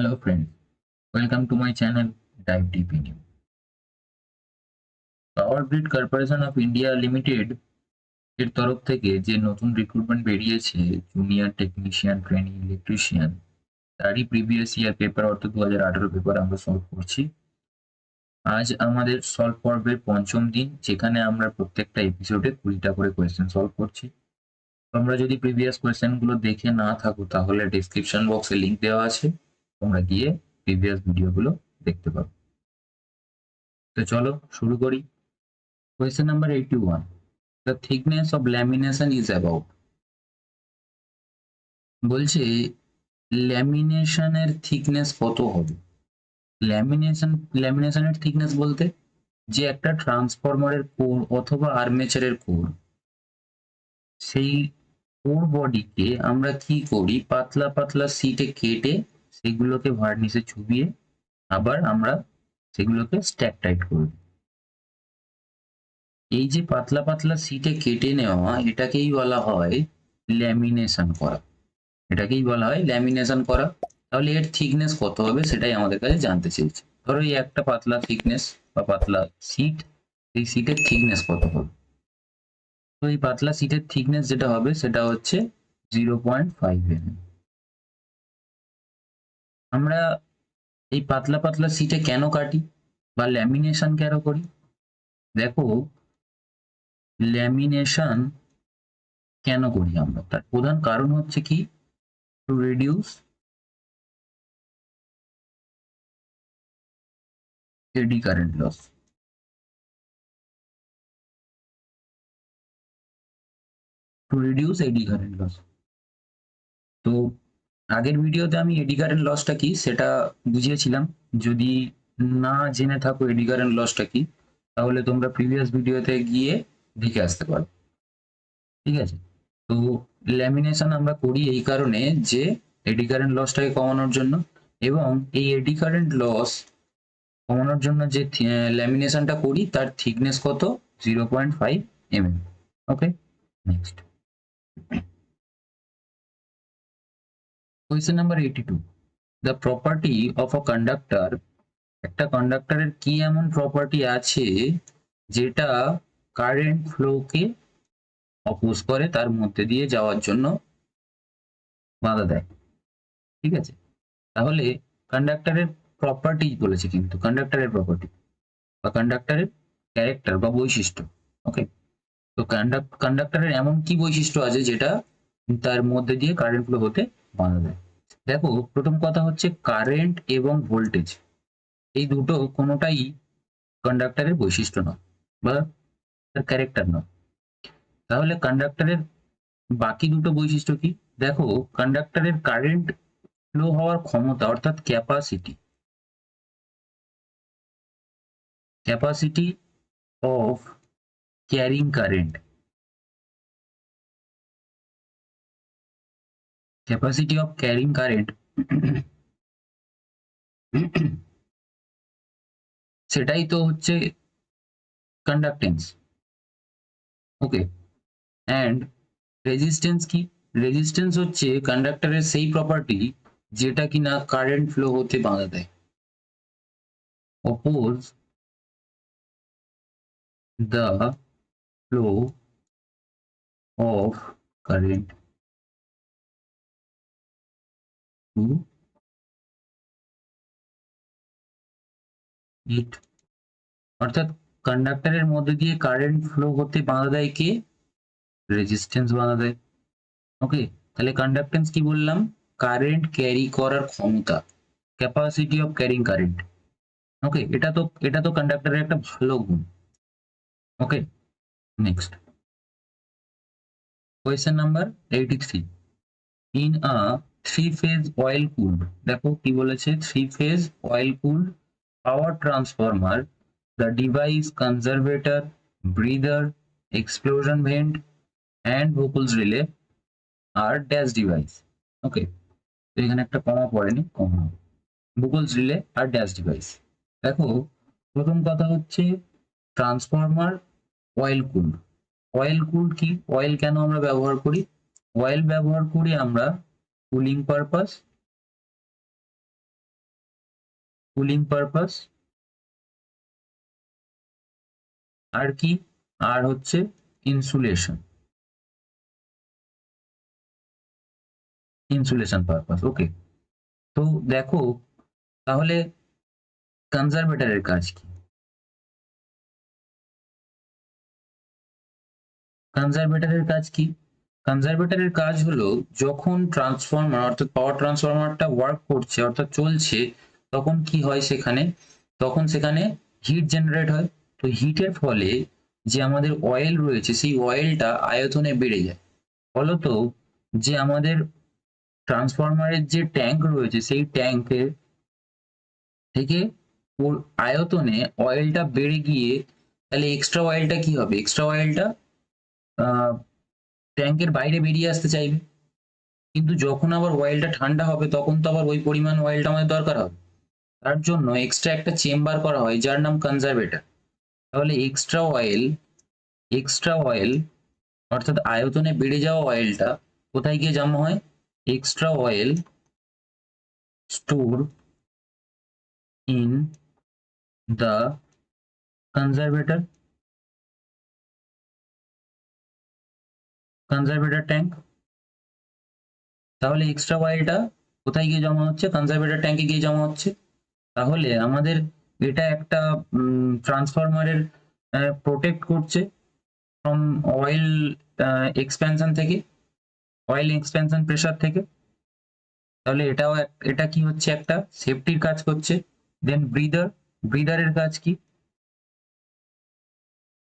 Hello friends, welcome to my channel Dive Deep in You. Power grid corporation of India limited এর তরফ থেকে যে নতুন recruitment বেরিয়েছে জুনিয়র টেকনিশিয়ান ট্রেনিং ইলেকট্রিশিয়ান তারই প্রিভিয়াস ইয়ার পেপার অর্থাৎ 2018 পেপার আমরা সলভ করছি। আজ আমাদের সলভ পর্বের পঞ্চম দিন, যেখানে আমরা প্রত্যেকটা এপিসোডে 20টা করে কোয়েশ্চেন সলভ করছি। তোমরা যদি প্রিভিয়াস কোয়েশ্চেন গুলো দেখে না থাকো তাহলে ডেসক্রিপশন বক্সে লিংক দেওয়া আছে, তোমরা গিয়ে প্রিভিয়াস ভিডিওগুলো দেখতে পাবে। তো চলো শুরু করি। Question number 81. The thickness of lamination is about. বলছে ল্যামিনেশনের থিকনেস কত হবে। ল্যামিনেশনের থিকনেস বলতে যে একটা ট্রান্সফরমারের কোর অথবা আর্মেচারের কোর, সেই কোর বডিকে আমরা কি করি, পাতলা পাতলা শীটে কেটে সেগুলোকে ভার্নিশে চুবিয়ে আবার আমরা সেগুলোকে স্ট্যাক টাইট করি। এই যে পাতলা পাতলা শীটে কেটে নেওয়া, এটাকেই বলা হয় ল্যামিনেশন করা। এটাকেই বলা হয় ল্যামিনেশন করা। তাহলে এর থিকনেস কত হবে সেটাই আমাদের কাছে জানতে চেয়েছে। ধরো এই একটা পাতলা থিকনেস বা পাতলা শীট, এই শীটের থিকনেস কত হবে। তো এই পাতলা শীটের থিকনেস যেটা হবে সেটা হচ্ছে 0.5 mm। আমরা এই পাতলা পাতলা শীটে কেন কাটি বা ল্যামিনেশন কেন করি? দেখো, ল্যামিনেশন কেন করি আমরা, তার প্রধান কারণ হচ্ছে কি, to reduce eddy current loss. To reduce eddy current loss. তো আগের ভিডিওতে আমি এডি কারেন্ট লসটা কি সেটা বুঝিয়েছিলাম। যদি না জেনে থাকো এডি কারেন্ট লসটা কি, তাহলে তোমরা প্রিভিয়াস ভিডিওতে গিয়ে দেখে আসতে পারো। ঠিক আছে, তো ল্যামিনেশন আমরা করি এই কারণে যে এডি কারেন্ট লসটাকে কমানোর জন্য, এবং এই এডি কারেন্ট লস কমানোর জন্য যে ল্যামিনেশনটা করি তার থিকনেস কত, 0.5 mm। Okay, next question number 82। The property of a conductor, একটা কন্ডাক্টরের কি এমন প্রপার্টি আছে যেটা কারেন্ট ফ্লোকে অপোজ করে, তার মধ্যে দিয়ে যাওয়ার জন্য বাধা দেয়। ঠিক আছে, তাহলে কন্ডাক্টরের প্রপার্টি বলেছে, কিন্তু কন্ডাক্টরের প্রপার্টি বা কন্ডাক্টরের ক্যারেক্টার বা বৈশিষ্ট্য। ওকে, তো কন্ডাক্টরের এমন কি বৈশিষ্ট্য আছে যেটা তার মধ্যে দিয়ে কারেন্ট ফ্লো হতে বাধা দেয়। দেখো, প্রথম কথা হচ্ছে কারেন্ট এবং ভোল্টেজ, এই দুটো কোনোটাই কন্ডাক্টরের বৈশিষ্ট্য নয় বা তার ক্যারেক্টার নয়। তাহলে কন্ডাক্টরের বাকি দুটো বৈশিষ্ট্য কি? দেখো, কন্ডাক্টরের কারেন্ট ফ্লো হওয়ার ক্ষমতা অর্থাৎ capacity, capacity of carrying current, capacity of carrying current সেটাই তো হচ্ছে কন্ডাক্টেন্স। ওকে, অ্যান্ড রেজিস্ট্যান্স কি? রেজিস্ট্যান্স হচ্ছে কন্ডাক্টরের সেই প্রপার্টি যেটা কিনা কারেন্ট ফ্লো হতে বাধা দেয়। Oppose the flow of current to it. অর্থাৎ কন্ডাক্টরের মধ্যে দিয়ে কারেন্ট ফ্লো হতে বাধা দেয় কে? রেজিস্ট্যান্স বাধা দেয়। ওকে, তাহলে কন্ডাক্টেন্স কি বললাম? কারেন্ট ক্যারি করার ক্ষমতা, capacity of carrying current. Okay, এটা তো কন্ডাক্টরের একটা ভালো গুণ। Okay, next question number 83। In a three phase oil cooled, দেখো কি বলেছে, three phase oil cooled power transformer, the device conservator, breather, explosion vent and Vogel's relay are dash device. ওকে, তো এখানে একটা কমা পড়েনি, কমা। Vogel's relay আর dash device। দেখো, প্রথম কথা হচ্ছে transformer oil cooled. Oil cooled কি? অয়েল কেন আমরা ব্যবহার করি? অয়েল ব্যবহার করি আমরা কুলিং পারপাস কুলিং পারপাস, আর কি, আর হচ্ছে ইনসুলেশন, ইনসুলেশন পারপাস। ওকে, তো দেখো তাহলে কনজারভেটরের কাজ কি? কনজারভেটরের কাজ কি? কনজারভেটরের কাজ হলো যখন ট্রান্সফরমার অর্থাৎ পাওয়ার ট্রান্সফরমারটা ওয়ার্ক করছে অর্থাৎ চলছে, তখন কি হয় সেখানে, তখন সেখানে হিট জেনারেট হয়। তো হিটের ফলে যে আমাদের অয়েল রয়েছে সেই অয়েলটা আয়তনে বেড়ে যায়। ফলত যে আমাদের ট্রান্সফরমারের যে ট্যাঙ্ক রয়েছে সেই ট্যাঙ্কের থেকে আয়তনে অয়েলটা বেড়ে গিয়ে তাহলে এক্সট্রা অয়েলটা কি হবে, এক্সট্রা অয়েলটা ট্যাঙ্কের বাইরে বেরিয়ে আসতে চাইবে। কিন্তু যখন আবার অয়েলটা ঠান্ডা হবে তখন তো আবার ওই পরিমাণ অয়েলটা আমাদের দরকার হবে। তার জন্য এক্সট্রা একটা চেম্বার করা হয় যার নাম কনজারভেটর। তাহলে এক্সট্রা অয়েল অর্থাৎ আয়তনে বেড়ে যাওয়া অয়েলটা কোথায় গিয়ে জমা হয়? Extra oil store in the conservator, conservator tank. তাহলে এক্সট্রা অয়েলটা কোথায় গিয়ে জমা হচ্ছে? কনজারভেটর ট্যাঙ্কে গিয়ে জমা হচ্ছে। তাহলে আমাদের এটা একটা ট্রান্সফরমারের প্রোটেক্ট করছে ফ্রম অয়েল এক্সপ্যানশন থেকে, অয়েল এক্সপ্যানশন প্রেসার থেকে। তাহলে এটা কি হচ্ছে, একটা সেফটির কাজ করছে। দেন ব্রিদারের কাজ কি?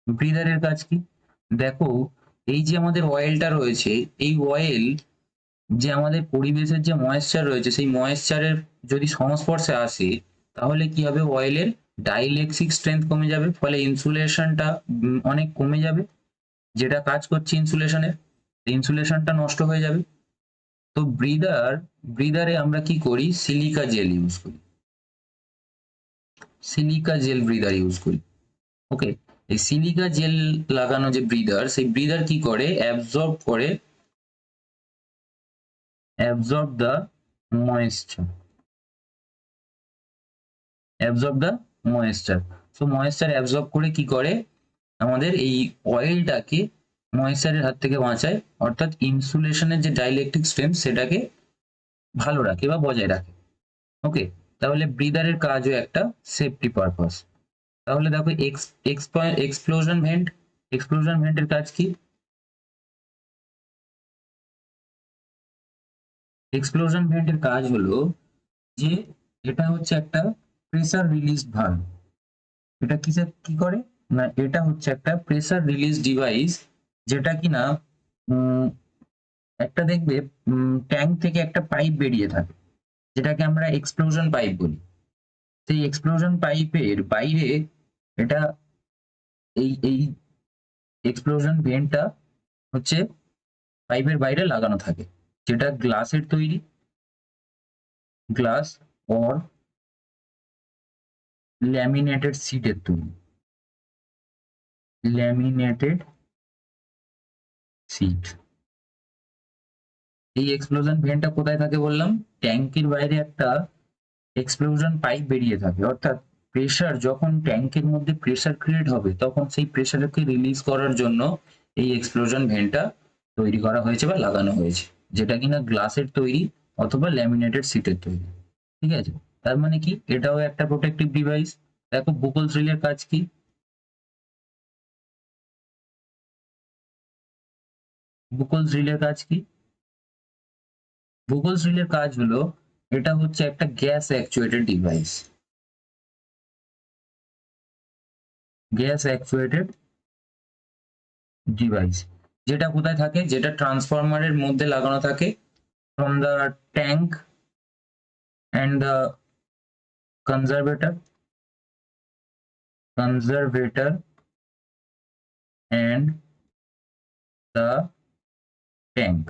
ব্রিদারের কাজ কি? দেখো এই যে আমাদের অয়েলটা রয়েছে, এই অয়েল যে আমাদের পরিবেশের যে ময়েশ্চার রয়েছে সেই ময়েশ্চারের যদি সংস্পর্শে আসে তাহলে কি হবে, অয়েলের ডাইইলেকট্রিক স্ট্রেংথ কমে যাবে, ফলে ইনসুলেশনটা অনেক কমে যাবে, যেটা কাজ করছে ইনসুলেশনের, ইনসুলেশনটা নষ্ট হয়ে যাবে। তো ব্রিদারে আমরা কি করি, সিলিকা জেল ইউজ করি, সিলিকা জেল ব্রিদার ইউজ করি। ওকে, এই সিলিকা জেল লাগানো যে ব্রিদার, সেই ব্রিদার কি করে, absorb the moisture, absorb the moisture. So moisture absorb করে কি করে, আমাদের এই অয়েলটাকে ময়েশ্চারের হাত থেকে বাঁচায়, অর্থাৎ ইনসুলেশনের যে ডাইইলেকট্রিক স্ট্রেংথ সেটাকে ভালো রাখে বা বজায় রাখে। ওকে, তাহলে ব্রিদারের কাজও একটা সেফটি পারপাস। তাহলে দেখো এক্সপ্লোশন ভেন্ট, এক্সপ্লোশন ভেন্টের কাজ কি? এক্সপ্লোশন ভেন্টের কাজ হলো যে এটা হচ্ছে একটা প্রেসার রিলিজ ভালভ। এটা কিসে কি করে না, এটা হচ্ছে একটা প্রেসার রিলিজ ডিভাইস, যেটা কিনা উম, একটা দেখবে ট্যাঙ্ক থেকে একটা পাইপ বেরিয়ে থাকে, যেটাকে আমরা এক্সপ্লোশন পাইপ বলি। সেই এক্সপ্লোশন পাইপের বাইরে এটা এই এক্সপ্লোশন ভেন্টটা হচ্ছে পাইপের বাইরে লাগানো থাকে, যেটা গ্লাসের তৈরি, গ্লাস অর ল্যামিনেটেড শিটের তৈরি, ল্যামিনেটেড শিট। এই এক্সপ্লোশন ভেন্টটা কোথায় থাকে বললাম, ট্যাঙ্কের বাইরে একটা এক্সপ্লোশন পাইপ বেরিয়ে থাকে, অর্থাৎ প্রেসার যখন ট্যাঙ্কের মধ্যে প্রেসার ক্রিয়েট হবে তখন সেই প্রেসারকে রিলিজ করার জন্য এই এক্সপ্লোশন ভেন্টটা তৈরি করা হয়েছে বা লাগানো হয়েছে, যেটা কিনা গ্লাসের তৈরি অথবা ল্যামিনেটেড শিটের তৈরি। ঠিক আছে, তার মানে কি এটাও একটা প্রোটেক্টিভ ডিভাইস। দেখো বুকল ড্রিলের কাজ কি? বুকল ড্রিলের কাজ কি? বুকল ড্রিলের কাজ হলো এটা হচ্ছে একটা gas actuated device, gas actuated device, যেটা কোথায় থাকে, যেটা ট্রান্সফরমারের মধ্যে লাগানো থাকে from the tank and the conservator, conservator and the tank,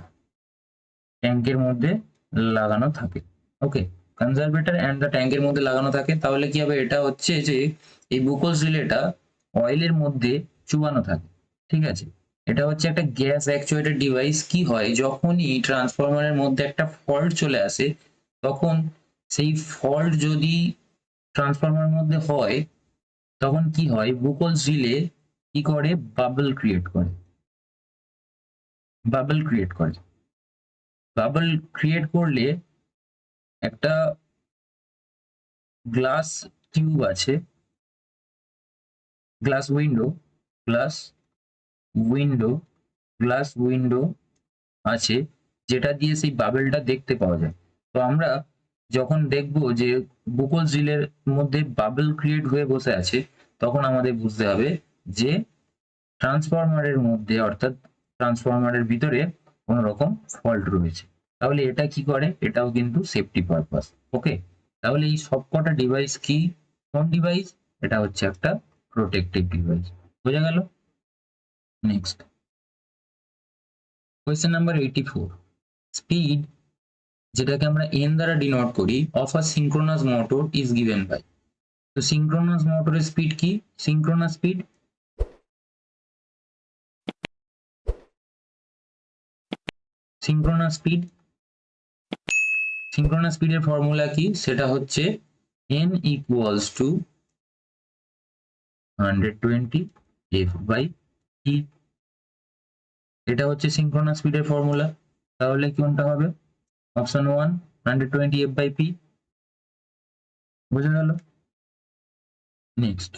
ট্যাঙ্কের মধ্যে লাগানো থাকে। ওকে, কনজারভেটর অ্যান্ড দ্য ট্যাঙ্কের মধ্যে লাগানো থাকে। তাহলে কি হবে, এটা হচ্ছে যে এই বুকোস রিলেটা অয়েলের মধ্যে চুবানো থাকে। ঠিক আছে, এটা হচ্ছে একটা গ্যাস অ্যাকচুয়েটেড ডিভাইস। কি হয়, যখনই ট্রান্সফরমারের মধ্যে একটা ফল্ট চলে আসে তখন সেই ফল্ট যদি ট্রান্সফরমার মধ্যে হয় তখন কি হয়, বুকলস রিলে কি করে, বাবল ক্রিয়েট করে, বাবল ক্রিয়েট করে। বাবল ক্রিয়েট করলে একটা গ্লাস টিউব আছে, glass window, glass window, glass window আছে, যেটা দিয়ে সেই বাবেলটা দেখতে পাওয়া যায়। তো আমরা যখন দেখব যে বুকলস রিলের মধ্যে বাবল ক্রিয়েট হয়ে বসে আছে, তখন আমাদের বুঝতে হবে যে ট্রান্সফরমারের মধ্যে, অর্থাৎ ট্রান্সফরমারের ভিতরে কোনো রকম ফল্ট রয়েছে। তাহলে এটা কি করে, এটাও কিন্তু সেফটি পারপাস। ওকে, তাহলে এই সবকটা ডিভাইস কি, কোন ডিভাইস, এটা হচ্ছে একটা প্রোটেক্টিভ ডিভাইস। বোঝা গেল? নেক্সট কোয়েশ্চেন নাম্বার 84, স্পিড, যেটাকে আমরা এন দ্বারা ডিনোট করি, of a synchronous motor is given by. তো সিঙ্ক্রোনাস মোটরের স্পিড কি, synchronous speed, synchronous speed, synchronous স্পিডের ফর্মুলা কি, সেটা হচ্ছে n equals to 120 f by e। এটা হচ্ছে সিঙ্ক্রোনাস স্পিডের ফর্মুলা। তাহলে কোনটা হবে, অপশন 1 120 f বাই p। বোঝা গেল? নেক্সট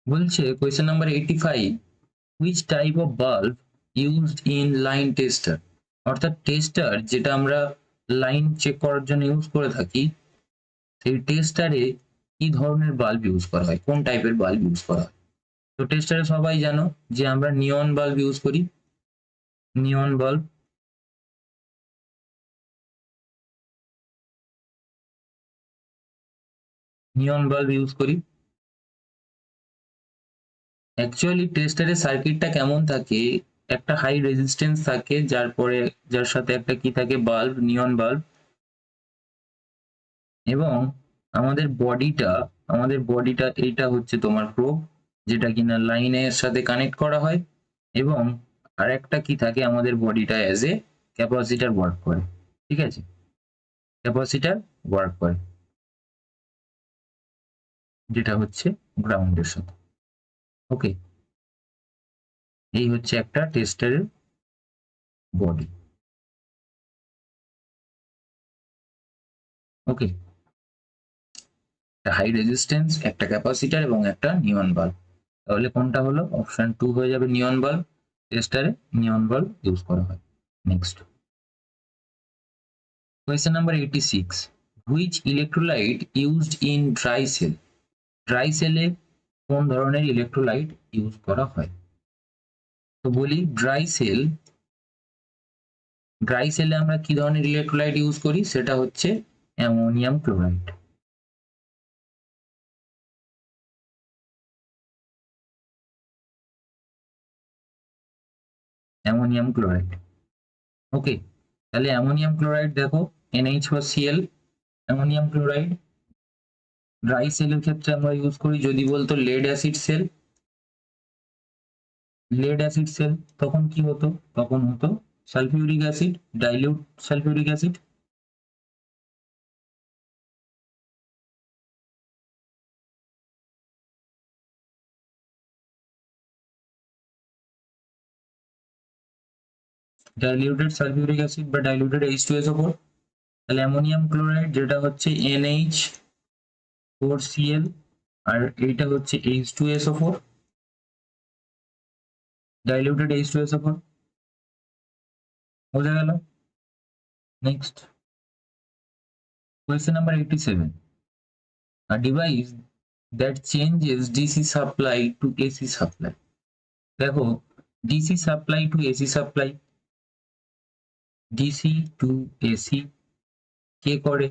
বলছে question number 85, which type of bulb used in line tester, অর্থাৎ টেস্টার যেটা আমরা লাইন চেক করার জন্য ইউজ করে থাকি, সেই টেস্টারে কি ধরনের বাল্ব ইউজ করা হয়, কোন টাইপের বাল্ব ইউজ করা হয়। তো টেস্টারে সবাই জানো যে আমরা নিয়ন বাল্ব ইউজ করি, নিয়ন বাল্ব, নিয়ন বাল্ব ইউজ করি। অ্যাকচুয়ালি টেস্টারের সার্কিটটা কেমন থাকে, একটা হাই রেজিস্ট্যান্স থাকে, যার সাথে একটা কি থাকে, বাল্ব, নিয়ন বাল্ব, এবং আমাদের বডিটা এইটা হচ্ছে তোমার প্রোব, যেটা কিনা লাইনের সাথে কানেক্ট করা হয়, এবং আরেকটা কি থাকে, আমাদের বডিটা অ্যাজ এ ক্যাপাসিটার ওয়ার্ক করে। ঠিক আছে, ক্যাপাসিটার ওয়ার্ক করে, যেটা হচ্ছে গ্রাউন্ডের সাথে। ওকে, এই হচ্ছে একটা টেস্টারের বডি। ওকে, হাই রেজিস্ট্যান্স, একটা ক্যাপাসিটার এবং একটা নিয়ন বাল্ব। তাহলে কোনটা হলো, অপশন 2 হয়ে যাবে, নিয়ন বাল্ব। টেস্টারে নিয়ন বাল্ব ইউজ করা হয়। Next question number 86, which electrolyte used in dry sell, dry সেলে কোন ধরনের ইলেকট্রোলাইট ইউজ করা হয়। তো বলি ড্রাই সেলে আমরা কি ধরনের ইলেকট্রোলাইট ইউজ করি, সেটা হচ্ছে ammonium chloride. Ammonium chloride. Okay, তাহলে অ্যামোনিয়াম ক্লোরাইড দেখো, NH4Cl, অ্যামোনিয়াম ক্লোরাইড। ড্রাই সেলের ক্ষেত্রে আমরা ইউজ করি, যদি বলতো lead acid cell, lead acid cell, তখন কি হতো, তখন হতো sulphuric acid, dilute sulphuric acid. Diluted sulphuric acid বা ডাইলিউটেড H2SO4। তাহলে অ্যামোনিয়াম ক্লোরাইড যেটা হচ্ছে NH4Cl, আর এইটা হচ্ছে H2SO4, ডাইলিউটেড H2SO4। বোঝা গেল? Next question number 87, a device that changes DC supply to AC supply। দেখো, DC supply to AC supply, DC to AC কে করে,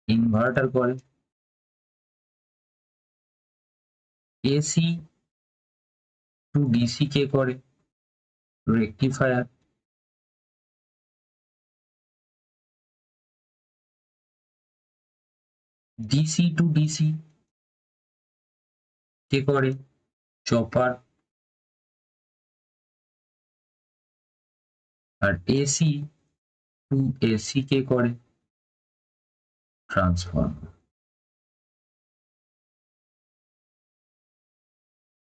ইনভার্টার করে। এসি টু ডিসি কে করে, রেকটিফায়ার। ডিসি টু ডিসি কে করে, চপার। আর এসি টু এসি কে করে, ট্রান্সফর্মার।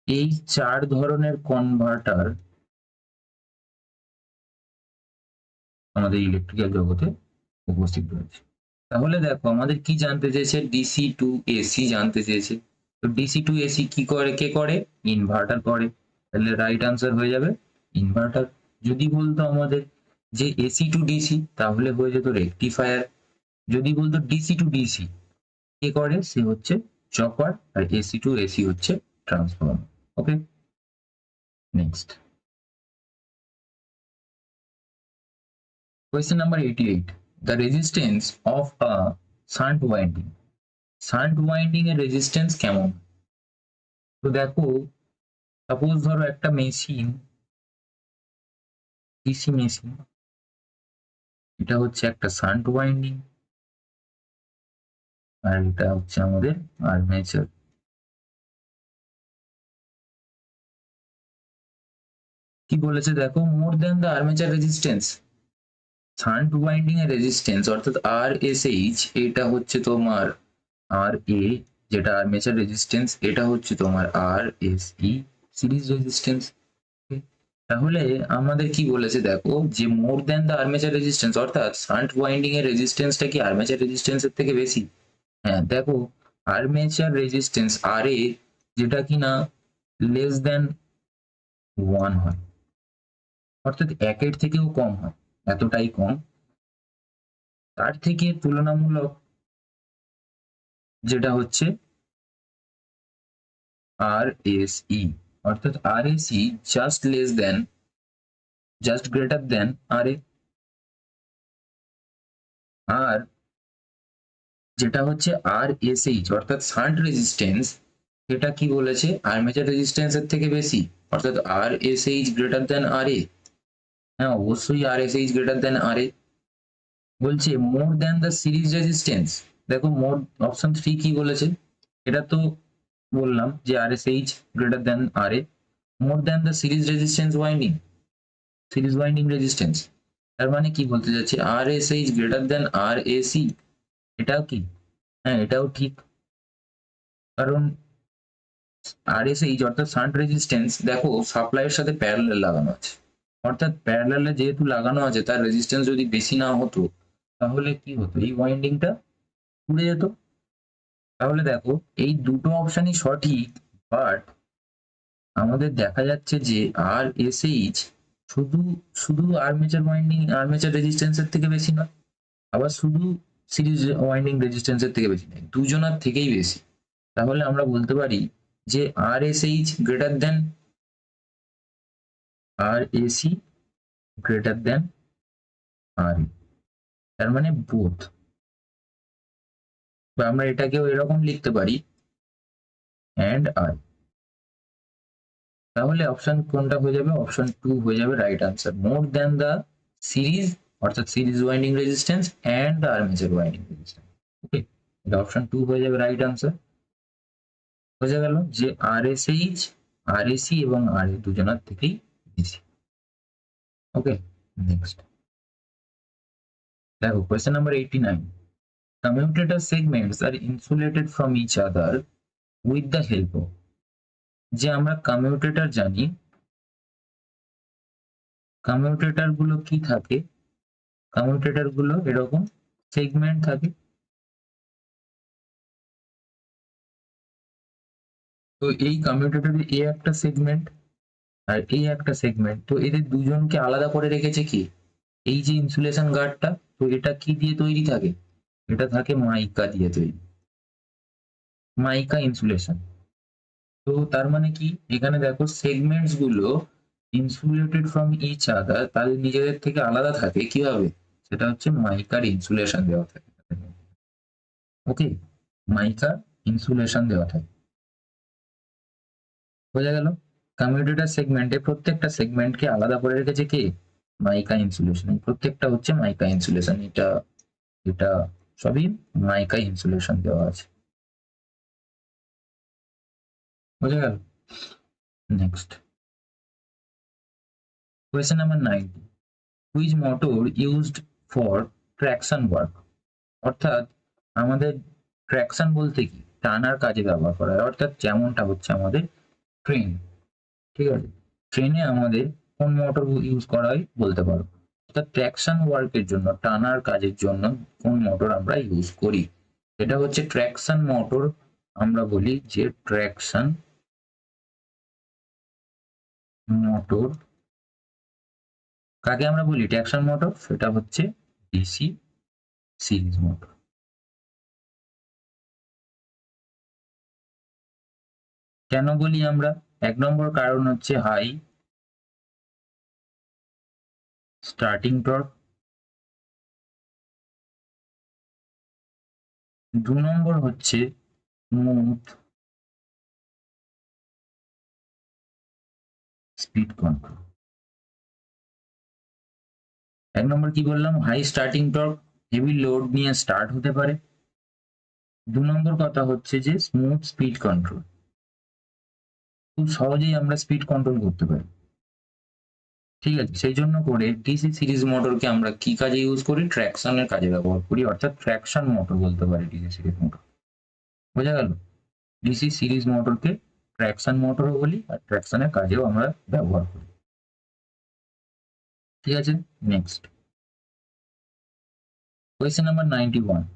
এই 4 ধরনের কনভার্টার আমাদের ইলেকট্রিক্যাল জগতে উপস্থিত রয়েছে। তাহলে দেখো আমাদের কি জানতে চেয়েছে, ডিসি টু এসি জানতে চেয়েছে। তো ডিসি টু এসি কি করে, কে করে? ইনভার্টার করে। তাহলে রাইট আনসার হয়ে যাবে ইনভার্টার। যদি বলতো আমাদের যে এসি টু ডিসি, তাহলে হয়ে যেত রেকটিফায়ার। যদি বলতো ডিসি টু ডিসি, কে করে? সে হচ্ছে চপার। আর এসি টু এসি হচ্ছে transformer. Okay, next question number 88. The resistance of a shunt winding. Shunt winding এর রেজিস্ট্যান্স কেমন? তো দেখো, সাপোজ ধরো একটা মেশিন, ডিসি মেশিন, এটা হচ্ছে একটা শান্ট ওয়াইন্ডিং, আর এটা হচ্ছে আমাদের আর্মেচার। কি বলেছে দেখো, more than the armature resistance. Shunt winding এর রেজিস্ট্যান্স অর্থাৎ আর এস এইচ, এটা হচ্ছে তোমার আর এ, যেটা আর্মেচার রেজিস্ট্যান্স, এটা হচ্ছে তোমার আর এস ই, সিরিজ রেজিস্ট্যান্স। তাহলে আমাদের কি বলেছে দেখো, যে মোর দেন দ্য আর্মেচার রেজিস্ট্যান্স, অর্থাৎ শান্ট ওয়াইন্ডিং এর রেজিস্ট্যান্সটা কি আর্মেচার রেজিস্ট্যান্সের থেকে বেশি? হ্যাঁ, দেখো আর্মেচার রেজিস্ট্যান্স আর এ, যেটা কিনা লেস দেন 1 হয়, অর্থাৎ একের থেকেও কম হয়, এতটাই কম, তার থেকে তুলনামূলক যেটা হচ্ছে আর এস ই, অর্থাৎ R S E just less than, just greater than R A. আর যেটা হচ্ছে আর এস এইচ অর্থাৎ শান্ট রেজিস্ট্যান্স, এটা কি বলেছে? আর্মেচার রেজিস্ট্যান্সের থেকে বেশি, অর্থাৎ R S H greater than R A. হ্যাঁ, অবশ্যই R S H greater than R A. বলছে more than the series resistance. দেখো মোর, অপশন 3 কি বলেছে? এটা তো বললাম যে R S H greater than R A, more than the series resistance winding, series winding resistance. তার মানে কি বলতে যাচ্ছে, R S H greater than R A C. এটাও কি? হ্যাঁ, এটাও ঠিক, কারণ আরএসএইচ অর্থাৎ শান্ট রেজিস্ট্যান্স দেখো সাপ্লাইয়ের সাথে প্যারালাল লাগানো আছে, অর্থাৎ প্যারালালে যেহেতু লাগানো আছে, তার রেজিস্ট্যান্স যদি বেশি না হতো, তাহলে কি হতো? এই ওয়াইন্ডিংটা পুড়ে যেত। তাহলে দেখো এই দুটো অপশনই সঠিক, বাট আমাদের দেখা যাচ্ছে যে আর এস এইচ শুধু শুধু আর্মেচার ওয়াইন্ডিং, আর্মেচার রেজিস্ট্যান্সের থেকে বেশি না, আবার শুধু সিরিজ ওয়াইন্ডিং রেজিস্ট্যান্সের থেকে বেশি নয়, দুজনার থেকেই বেশি। তাহলে আমরা বলতে পারি যে R S H greater than আর এসি গ্রেটার দেন আর ই, তার মানে বোথ। বা আমরা এটাকেও এরকম লিখতে পারি অ্যান্ড আর। তাহলে অপশন কোনটা হয়ে যাবে? অপশন 2 হয়ে যাবে right answer, more than the series অর্থাৎ series winding resistance and the armature winding resistance. Okay, এটা অপশন 2 হয়ে যাবে রাইট আনসার। বোঝা গেল যে আর এস এইচ, আর এসি এবং আর এ দুজনার থেকেই বেশি। ওকে, নেক্সট দেখো question number 89. Commutator segments are insulated from each other with the help of, যে আমরা কমিউটেটর জানি, কমিউটেটর গুলো কি থাকে? কমিউটেটর গুলো এরকম সেগমেন্ট থাকে। তো এই কমিউটেটরে এ একটা সেগমেন্ট আর এই একটা সেগমেন্ট, তো এদের দুজনকে আলাদা করে রেখেছে কি? এই যে ইনসুলেশন গার্ডটা, তো এটা কি দিয়ে তৈরি থাকে? এটা থাকে মাইকা দিয়ে তৈরি, মাইকা ইনসুলেশন। তো তার মানে কি, এখানে দেখো সেগমেন্টস গুলো ইনসুলেটেড ফ্রম ইচ আদার, তাদের নিজেদের থেকে আলাদা থাকে কিভাবে? সেটা হচ্ছে মাইকার ইনসুলেশন দেওয়া থাকে। ওকে, মাইকা ইনসুলেশন দেওয়া থাকে। বোঝা গেল? কমিউটেটর সেগমেন্টে প্রত্যেকটা সেগমেন্টকে আলাদা করে রেখেছে কে? মাইকা ইনসুলেশন। প্রত্যেকটা হচ্ছে মাইকা ইনসুলেশন, এটা এটা সবই মাইকা ইনসুলেশন দেওয়া আছে। বোঝা গেল? Next question number 90. Which motor used for traction work, অর্থাৎ আমাদের ট্র্যাকশন বলতে কি? টানার কাজে ব্যবহার করা হয়, অর্থাৎ যেমনটা হচ্ছে আমাদের ট্রেন, ঠিক আছে? ট্রেনে আমাদের কোন মোটর ইউজ করা হয় বলতে পারো? অর্থাৎ ট্র্যাকশন ওয়ার্কের জন্য, টানার কাজের জন্য কোন মোটর আমরা ইউজ করি? এটা হচ্ছে ট্র্যাকশন মোটর। আমরা বলি যে ট্র্যাকশন মোটর। কাকে আমরা বলি ট্র্যাকশন মোটর? সেটা হচ্ছে ডিসি সিরিজ মোটর। কেন বলি আমরা? 1 নম্বর কারণ হচ্ছে হাই স্টার্টিং টর্ক। 2 নম্বর হচ্ছে স্মুথ স্পিড কন্ট্রোল। 1 নম্বর কি বললাম? High starting torque, heavy load নিয়ে স্টার্ট হতে পারে। 2 নম্বর কথা হচ্ছে যে স্মুথ স্পিড কন্ট্রোল, খুব সহজেই আমরা স্পিড কন্ট্রোল করতে পারি। ঠিক আছে, সেই জন্য করে ডিসি সিরিজ মোটরকে আমরা কি কাজে ইউজ করি? ট্র্যাকশনের কাজে ব্যবহার করি, অর্থাৎ ট্র্যাকশন মোটর বলতে পারি ডিসি সিরিজ মোটর। বোঝা গেল? ডিসি সিরিজ মোটরকে ট্র্যাকশন মোটরও বলি, আর ট্র্যাকশনের কাজেও আমরা ব্যবহার করি। ঠিক আছে, next question number 91.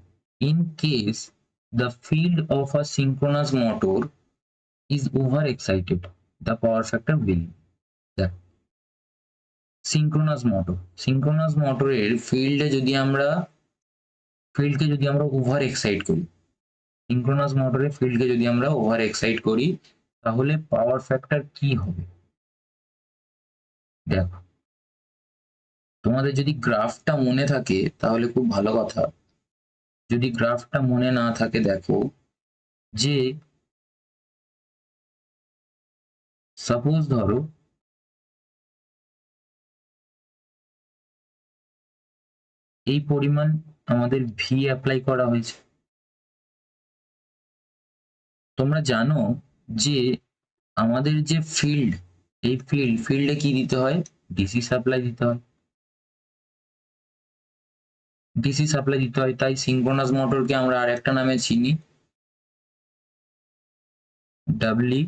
In case the field of a synchronous motor is overexcited, the power factor will. দেখ, সিঙ্ক্রোনাস মোটরের ফিল্ডকে যদি আমরা ওভার এক্সাইট করি, সিঙ্ক্রোনাস মোটরের ফিল্ডকে যদি আমরা ওভার এক্সাইট করি, তাহলে পাওয়ার ফ্যাক্টর কি হবে? দেখো, তোমাদের যদি গ্রাফটা মনে থাকে তাহলে খুব ভালো কথা। যদি গ্রাফটা মনে না থাকে, দেখো যে সাপোজ ধরো এই পরিমাণ আমাদের ভি অ্যাপ্লাই করা হয়েছে। তোমরা জানো যে আমাদের যে ফিল্ড, এই ফিল্ডে কি দিতে হয়? ডিসি সাপ্লাই দিতে হয়। ডিসি সাপ্লাই দিতে হয়, তাই সিঙ্ক্রোনাস মোটরকে আমরা আরেকটা নামে চিনি, ডাবলি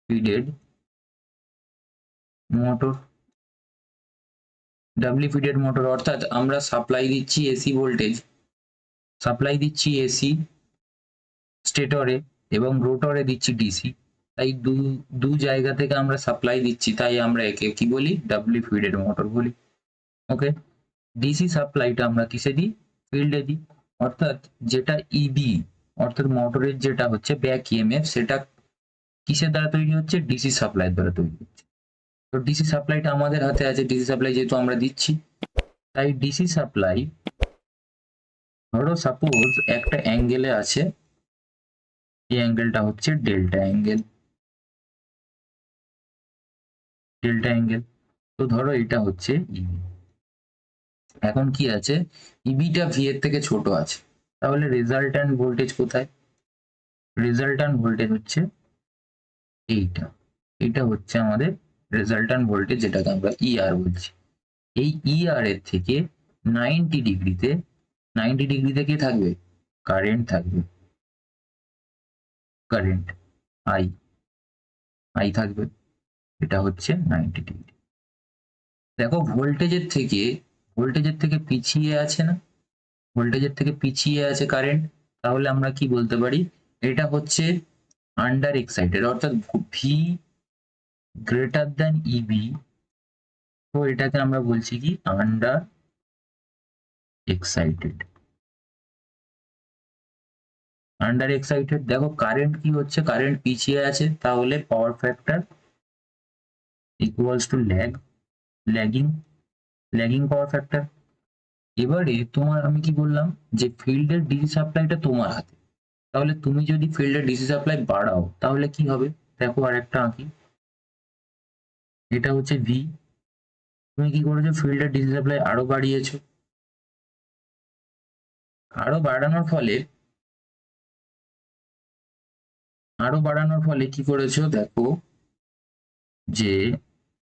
ফিডেড মোটর। ডাবলি ফিডেড মোটর অর্থাৎ আমরা সাপ্লাই দিচ্ছি এসি ভোল্টেজ, সাপ্লাই দিচ্ছি এসি স্টেটরে এবং রোটরে দিচ্ছি ডিসি। তাই দু জায়গা থেকে আমরা সাপ্লাই দিচ্ছি, তাই আমরা একে কি বলি? ডাবলি ফিডেড মোটর বলি। ওকে, ডিসি সাপ্লাইটা আমরা কিসে দিই? ফিল্ডে দিই। অর্থাৎ যেটা ইবি, অর্থাৎ মোটরের যেটা হচ্ছে ব্যাক ইএমএফ, সেটা কিসের দ্বারা তৈরি হচ্ছে? ডিসি সাপ্লাই দ্বারা তৈরি হচ্ছে। তো ডিসি সাপ্লাইটা আমাদের হাতে আছে, ডিসি সাপ্লাই যেহেতু আমরা দিচ্ছি, তাই ডিসি সাপ্লাই ধরো সাপোজ একটা অ্যাঙ্গেলে আছে, এই অ্যাঙ্গেলটা হচ্ছে ডেল্টা অ্যাঙ্গেল। তো ধরো এটা হচ্ছে ইবি। এখন কি আছে? ইবিটা ভি এর থেকে ছোট আছে, তাহলে রেজাল্ট্যান্ট ভোল্টেজ কোথায়? রেজাল্ট্যান্ট ভোল্টেজ হচ্ছে এইটা। এটা হচ্ছে আমাদের রেজাল্ট্যান্ট ভোল্টেজ, যেটাকে আমরা ইআর বলছি। এই ইআর এর থেকে 90 ডিগ্রিতে কি থাকবে? কারেন্ট থাকবে, কারেন্ট আই আই থাকবে। এটা হচ্ছে 90 ডিগ্রি। দেখো ভোল্টেজের থেকে পিছিয়ে আছে না? ভোল্টেজের থেকে পিছিয়ে আছে কারেন্ট, তাহলে আমরা কি বলতে পারি? এটা হচ্ছে আন্ডার এক্সাইটেড, অর্থাৎ ভি গ্রেটার দ্যান ইবি। তো এটাকে আমরা বলছি কি? Under excited. Under excited. দেখো কারেন্ট কি হচ্ছে? কারেন্ট পিছিয়ে আছে, তাহলে power factor equals to lagging power factor. এবারে আমি কি বললাম? যে ফিল্ডের ডিসি সাপ্লাইটা তোমার হাতে, তাহলে তুমি যদি ফিল্ডের ডিসি সাপ্লাই বাড়াও তাহলে কি হবে? দেখো আরেকটা আঁকি, এটা হচ্ছে ভি। তুমি কি করেছো? ফিল্ডের ডিসি সাপ্লাই আরো বাড়িয়েছো। আরো বাড়ানোর ফলে কি করেছো? দেখো যে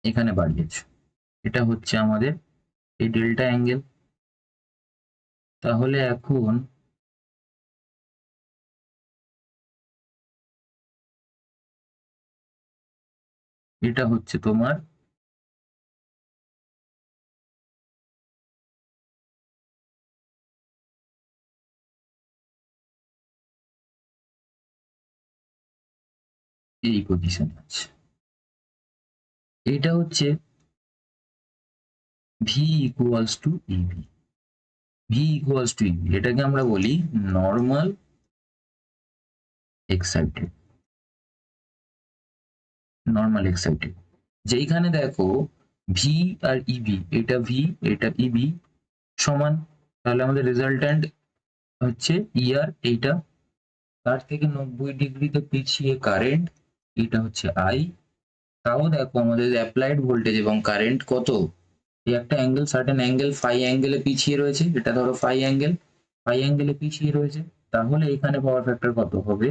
এখানে বাড়িয়েছো, এটা হচ্ছে আমাদের এই ডেল্টা অ্যাঙ্গেল। তাহলে এখন এটা হচ্ছে তোমার এই পজিশন আছে। এটা হচ্ছে V equals to E B. V equals to E B এটাকে আমরা বলি নর্মাল এক্সাইটেড। নর্মাল এক্সাইটেড যেইখানে দেখো ভি আর ইবি, এটা ভি এটা ইবি সমান, তাহলে আমাদের রেজাল্ট্যান্ট হচ্ছে ই আর এইটা, তার থেকে 90 ডিগ্রিতে পিছিয়ে কারেন্ট, এটা হচ্ছে আই। তাও দেখো আমাদের অ্যাপ্লাইড ভোল্টেজ এবং কারেন্ট কত, এই একটা অ্যাঙ্গেল সার্টেন অ্যাঙ্গেল ফাই অ্যাঙ্গেলে পিছিয়ে রয়েছে, এটা ধরো ফাই অ্যাঙ্গেলে পিছিয়ে রয়েছে, তাহলে এখানে পাওয়ার ফ্যাক্টর কত হবে,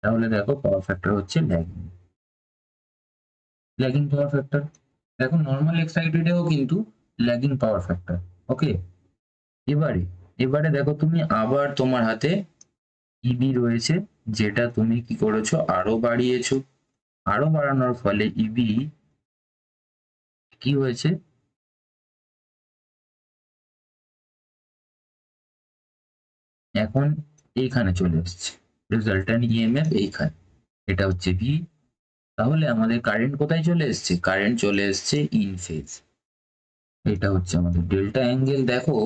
তাহলে দেখো পাওয়ার ফ্যাক্টর হচ্ছে ল্যাগিং পাওয়ার ফ্যাক্টর। দেখো নর্মাল এক্সাইটেডেও কিন্তু ল্যাগিং পাওয়ার ফ্যাক্টর। ওকে, এবারে এবারে দেখো তুমি আবার তোমার হাতে ইবি রয়েছে, যেটা তুমি কি করেছো আরো বাড়িয়েছো, আরো বাড়ানোর ফলে ইবি কি হয়েছে, এখন এইখানে চলে এসছে রেজাল্ট্যান্ট ইএমএফ এইখানে, এটা হচ্ছে ভি। তাহলে আমাদের কারেন্ট কোথায় চলে এসছে, কারেন্ট চলে এসছে ইন ফেজ, এটা হচ্ছে আমাদের ডেল্টা অ্যাঙ্গেল। দেখো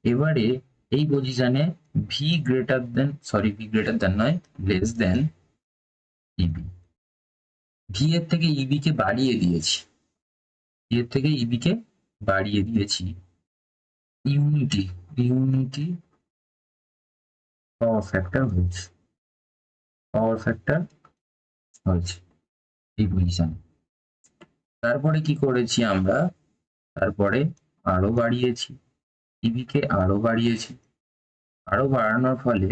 এবারে এই পজিশনে V greater than, sorry V greater than নয়, লেস দেন ইবি। ভি এর থেকে ইবি কে বাড়িয়ে দিয়েছি, ভি এর থেকে ইবি কে বাড়িয়ে দিয়েছি, ইউনিটি ইউনিটি পাওয়ার ফ্যাক্টর হয়েছে, পাওয়ার ফ্যাক্টর হয়েছে এই পজিশন। তারপরে কি করেছি আমরা, তারপরে আরো বাড়িয়েছি, ইবি কে আরো বাড়িয়েছি, আরো বাড়ানোর ফলে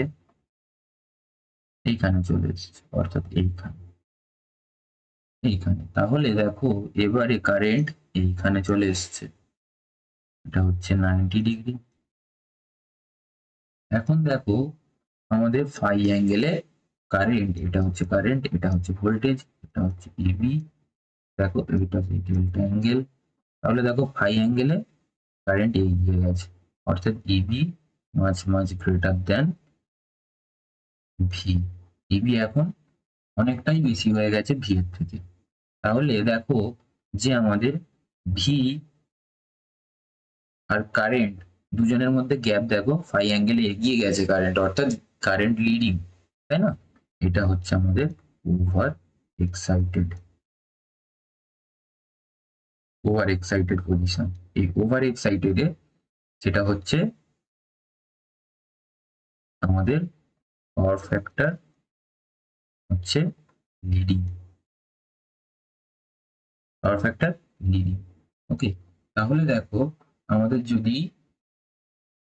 এইখানে চলে এসেছে, অর্থাৎ এইখানে এইখানে। তাহলে দেখো এবারে কারেন্ট এইখানে চলে এসছে, এটা হচ্ছে 90 ডিগ্রি। এখন দেখো আমাদের ফাই অ্যাঙ্গেলে কারেন্ট, এটা হচ্ছে কারেন্ট, এটা হচ্ছে ভোল্টেজ, এটা হচ্ছে ইবি, দেখো এটা হচ্ছে ডেল্টা অ্যাঙ্গেল। তাহলে দেখো ফাই অ্যাঙ্গেলে কারেন্ট এগিয়ে গেছে, অর্থাৎ ইবি মাছ মাছ গ্রেটার দেন ভি। ইবি এখন অনেকটাই বেশি হয়ে গেছে ভি এর থেকে। তাহলে দেখো যে আমাদের ভি আর কারেন্ট দুজনের মধ্যে গ্যাপ দেখো ফাই অ্যাঙ্গেলে এগিয়ে গেছে কারেন্ট, অর্থাৎ কারেন্ট লিডিং, তাই না? এটা হচ্ছে আমাদের over excited, over excited position. এই ওভার এক্সাইটেডে যেটা হচ্ছে আমাদের পাওয়ার ফ্যাক্টর হচ্ছে লিডিং, পাওয়ার ফ্যাক্টর লিডিং। ওকে, তাহলে দেখো আমাদের যদি